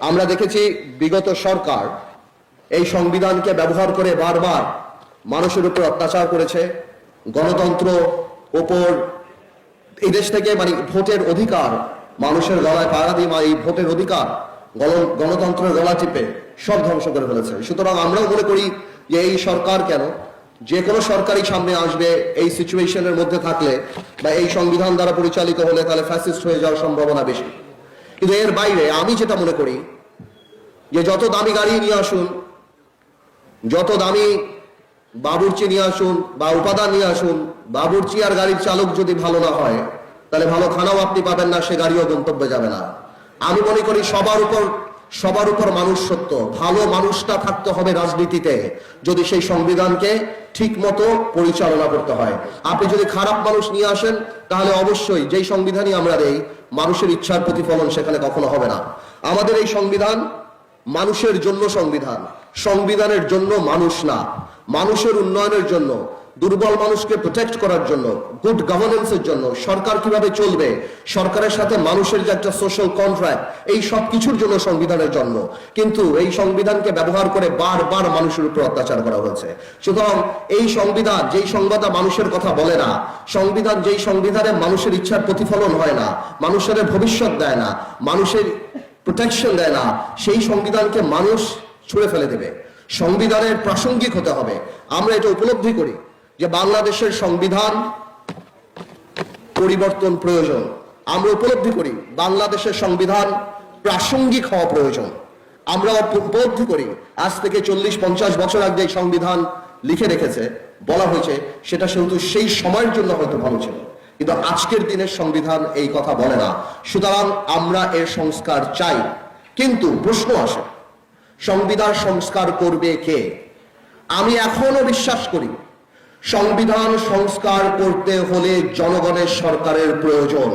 আমরা দেখেছি বিগত সরকার এই সংবিধানকে ব্যবহার করে বারবার মানুষের উপর অত্যাচার করেছে। গণতন্ত্র উপর এই দেশ থেকে ভোটের অধিকার মানুষের গলায় পাড়া দিয়ে এই ভোটের অধিকার গণতন্ত্রের গলা টিপে সব ধ্বংস করে ফেলেছে। সুতরাং আমরাও মনে করি যে এই সরকার কেন, যে কোনো সরকারই সামনে আসবে এই সিচুয়েশনের মধ্যে থাকলে বা এই সংবিধান দ্বারা পরিচালিত হলে তাহলে ফ্যাসিস্ট হয়ে যাওয়ার সম্ভাবনা বেশি। কিন্তু এর বাইরে আমি যেটা মনে করি যে যত দামি গাড়ি নিয়ে আসুন, যত দামি বাবুর্চি নিয়ে আসুন বা উপাদান নিয়ে আসুন, বাবুর্চি আর গাড়ির চালক যদি ভালো না হয় তাহলে ভালো খানাও আপনি পাবেন না, সে গাড়িও গন্তব্যে যাবে না। আমি মনে করি সবার উপর মানুষ সত্য। ভালো মানুষটা থাকতে হবে রাজনীতিতে যদি সেই সংবিধানকে ঠিক মতো পরিচালনা করতে হয়। আপনি যদি খারাপ মানুষ নিয়ে আসেন তাহলে অবশ্যই যেই সংবিধানই আমরা দেই মানুষের ইচ্ছার প্রতিফলন সেখানে কখনো হবে না। আমাদের এই সংবিধান মানুষের জন্য সংবিধান, সংবিধানের জন্য মানুষ না। মানুষের উন্নয়নের জন্য, দুর্বল মানুষকে প্রোটেক্ট করার জন্য, গুড গভর্নেন্সের জন্য, সরকার কিভাবে চলবে, সরকারের সাথে মানুষের যে একটা সোশ্যাল কন্ট্রাক্ট, এই সব কিছুর জন্য সংবিধানের জন্ম। কিন্তু এই সংবিধানকে ব্যবহার করে বারবার মানুষের উপর অত্যাচার করা হয়েছে। সুতরাং এই সংবিধান যেই সংবিধান মানুষের কথা বলে না, সংবিধান যেই সংবিধানে মানুষের ইচ্ছার প্রতিফলন হয় না, মানুষের ভবিষ্যৎ দেয় না, মানুষের প্রোটেকশন দেয় না, সেই সংবিধানকে মানুষ ছুঁড়ে ফেলে দেবে। সংবিধানের প্রাসঙ্গিক হতে হবে। আমরা এটা উপলব্ধি করি যে বাংলাদেশের সংবিধান পরিবর্তন প্রয়োজন। আমরা উপলব্ধি করি বাংলাদেশের সংবিধান প্রাসঙ্গিক হওয়া প্রয়োজন। আমরা উপলব্ধি করি আজ থেকে 40-50 বছর আগে যে সংবিধান লিখে রেখেছে, বলা হয়েছে, সেটা সেহেতু সেই সময়ের জন্য হয়তো ভালো ছিল, কিন্তু আজকের দিনের সংবিধান এই কথা বলে না। সুতরাং আমরা এর সংস্কার চাই। কিন্তু প্রশ্ন আসে, সংবিধান সংস্কার করবে কে? আমি এখনো বিশ্বাস করি সংবিধান সংস্কার করতে হলে জনগণের সরকারের প্রয়োজন।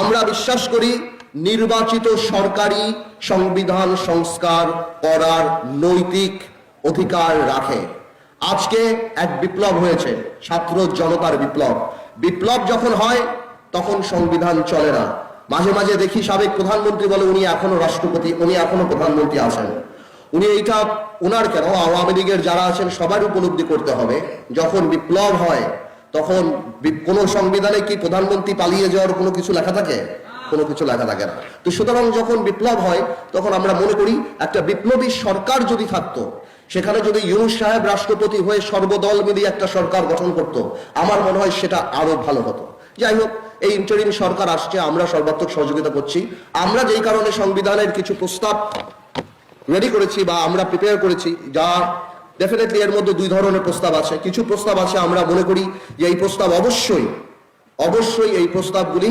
আমরা বিশ্বাস করি নির্বাচিত সরকারই সংবিধান সংস্কার করার নৈতিক অধিকার রাখে। আজকে এক বিপ্লব হয়েছে, ছাত্র জনতার বিপ্লব। বিপ্লব যখন হয় তখন সংবিধান চলে না। মাঝে মাঝে দেখি সাবেক প্রধানমন্ত্রী বলে উনি এখনো রাষ্ট্রপতি, উনি এখনো প্রধানমন্ত্রী আছেন। উনি এইটা ওনার কেন, আওয়ামী লীগের যারা আছেন সবার উপলব্ধি করতে হবে, যখন বিপ্লব হয় তখন কোন সংবিধানে কি প্রধানমন্ত্রী পালিয়ে যাওয়ার কোনো কিছু লেখা থাকে? কোনো কিছু লেখা থাকে না। তো সুতরাং যখন বিপ্লব হয় তখন আমরা মনে করি একটা বিপ্লবী সরকার যদি থাকতো, সেখানে যদি ইউনূস সাহেব রাষ্ট্রপতি হয়ে সর্বদল মিলিয়ে একটা সরকার গঠন করত, আমার মনে হয় সেটা আরো ভালো হতো। যাই হোক, এই ইন্টারিম সরকার আসছে, আমরা সর্বাত্মক সহযোগিতা করছি। আমরা যেই কারণে সংবিধানের কিছু প্রস্তাব রেডি করেছি বা আমরা প্রিপেয়ার করেছি, যা ডেফিনেটলি এর মধ্যে দুই ধরনের প্রস্তাব আছে। কিছু প্রস্তাব আছে আমরা মনে করি যে এই প্রস্তাব অবশ্যই এই প্রস্তাবগুলি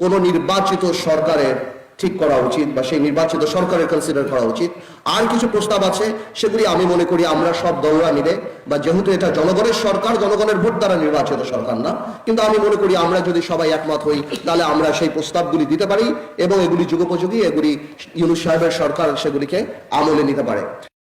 কোন নির্বাচিত সরকারের ঠিক করা উচিত বা সেই নির্বাচিত সরকারের কনসিডার করা উচিত। আর কিছু প্রস্তাব আছে সেগুলি আমি মনে করি আমরা সব দলরা মিলে, বা যেহেতু এটা জনগণের সরকার, জনগণের ভোট দ্বারা নির্বাচিত সরকার না, কিন্তু আমি মনে করি আমরা যদি সবাই একমত হই তাহলে আমরা সেই প্রস্তাবগুলি দিতে পারি এবং এগুলি যুগোপযোগী, এগুলি ইউনূস সাহেবের সরকার সেগুলিকে আমলে নিতে পারে।